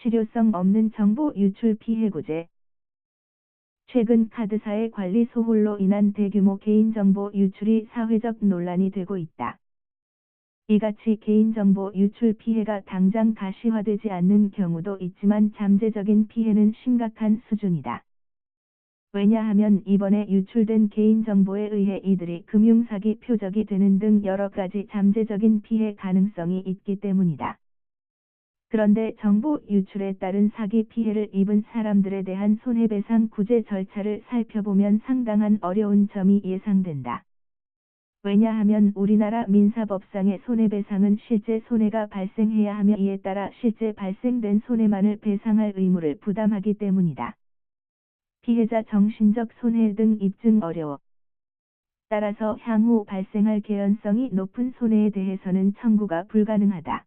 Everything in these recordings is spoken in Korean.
실효성 없는 정보 유출 피해 구제. 최근 카드사의 관리 소홀로 인한 대규모 개인정보 유출이 사회적 논란이 되고 있다. 이같이 개인정보 유출 피해가 당장 가시화되지 않는 경우도 있지만 잠재적인 피해는 심각한 수준이다. 왜냐하면 이번에 유출된 개인정보에 의해 이들이 금융사기 표적이 되는 등 여러 가지 잠재적인 피해 가능성이 있기 때문이다. 그런데 정보 유출에 따른 사기 피해를 입은 사람들에 대한 손해배상 구제 절차를 살펴보면 상당한 어려운 점이 예상된다. 왜냐하면 우리나라 민사법상의 손해배상은 실제 손해가 발생해야 하며 이에 따라 실제 발생된 손해만을 배상할 의무를 부담하기 때문이다. 피해자 정신적 손해 등 입증 어려워. 따라서 향후 발생할 개연성이 높은 손해에 대해서는 청구가 불가능하다.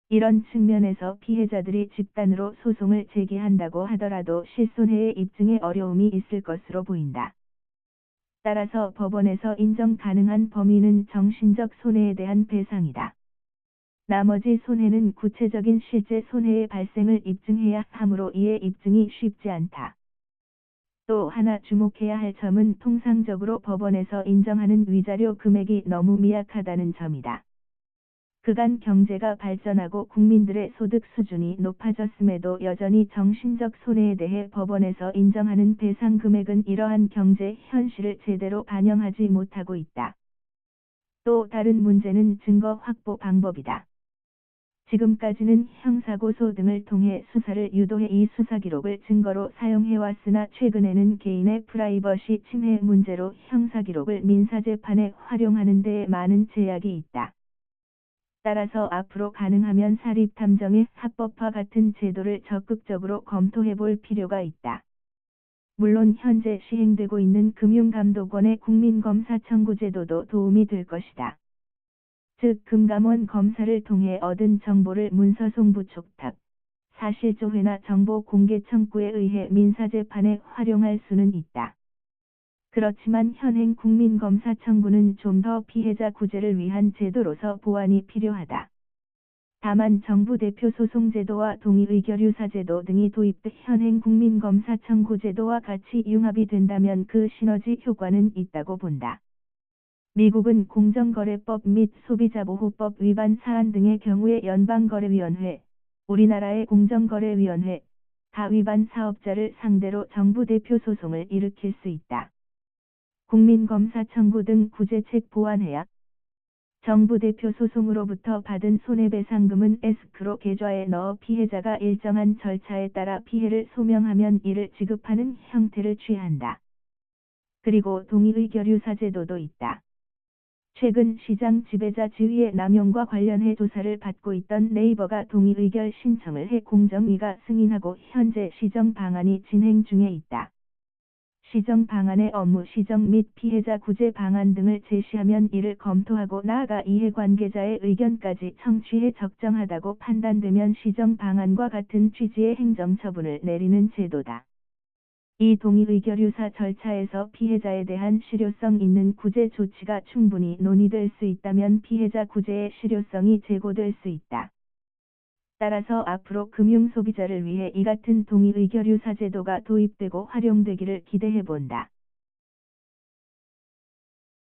이런 측면에서 피해자들이 집단으로 소송을 제기한다고 하더라도 실손해의 입증에 어려움이 있을 것으로 보인다. 따라서 법원에서 인정 가능한 범위는 정신적 손해에 대한 배상이다. 나머지 손해는 구체적인 실제 손해의 발생을 입증해야 하므로 이에 입증이 쉽지 않다. 또 하나 주목해야 할 점은 통상적으로 법원에서 인정하는 위자료 금액이 너무 미약하다는 점이다. 그간 경제가 발전하고 국민들의 소득 수준이 높아졌음에도 여전히 정신적 손해에 대해 법원에서 인정하는 배상 금액은 이러한 경제 현실을 제대로 반영하지 못하고 있다. 또 다른 문제는 증거 확보 방법이다. 지금까지는 형사고소 등을 통해 수사를 유도해 이 수사 기록을 증거로 사용해왔으나 최근에는 개인의 프라이버시 침해 문제로 형사 기록을 민사재판에 활용하는 데에 많은 제약이 있다. 따라서 앞으로 가능하면 사립탐정의 합법화 같은 제도를 적극적으로 검토해볼 필요가 있다. 물론 현재 시행되고 있는 금융감독원의 국민검사 청구 제도도 도움이 될 것이다. 즉 금감원 검사를 통해 얻은 정보를 문서송부 촉탁, 사실조회나 정보 공개 청구에 의해 민사재판에 활용할 수는 있다. 그렇지만 현행 국민검사 청구는 좀 더 피해자 구제를 위한 제도로서 보완이 필요하다. 다만 정부 대표 소송 제도와 동의의결유사 제도 등이 도입돼 현행 국민검사 청구 제도와 같이 융합이 된다면 그 시너지 효과는 있다고 본다. 미국은 공정거래법 및 소비자보호법 위반 사안 등의 경우에 연방거래위원회, 우리나라의 공정거래위원회, 다 위반 사업자를 상대로 정부 대표 소송을 일으킬 수 있다. 국민검사 청구 등 구제책 보완해야 정부 대표 소송으로부터 받은 손해배상금은 에스크로 계좌에 넣어 피해자가 일정한 절차에 따라 피해를 소명하면 이를 지급하는 형태를 취한다. 그리고 동의의결유사 제도도 있다. 최근 시장 지배자 지위의 남용과 관련해 조사를 받고 있던 네이버가 동의의결 신청을 해 공정위가 승인하고 현재 시정 방안이 진행 중에 있다. 시정 방안의 업무 시정 및 피해자 구제 방안 등을 제시하면 이를 검토하고 나아가 이해관계자의 의견까지 청취해 적정하다고 판단되면 시정 방안과 같은 취지의 행정처분을 내리는 제도다. 이 동의의결유사 절차에서 피해자에 대한 실효성 있는 구제 조치가 충분히 논의될 수 있다면 피해자 구제의 실효성이 제고될 수 있다. 따라서 앞으로 금융소비자를 위해 이 같은 동의의결유사 제도가 도입되고 활용되기를 기대해본다.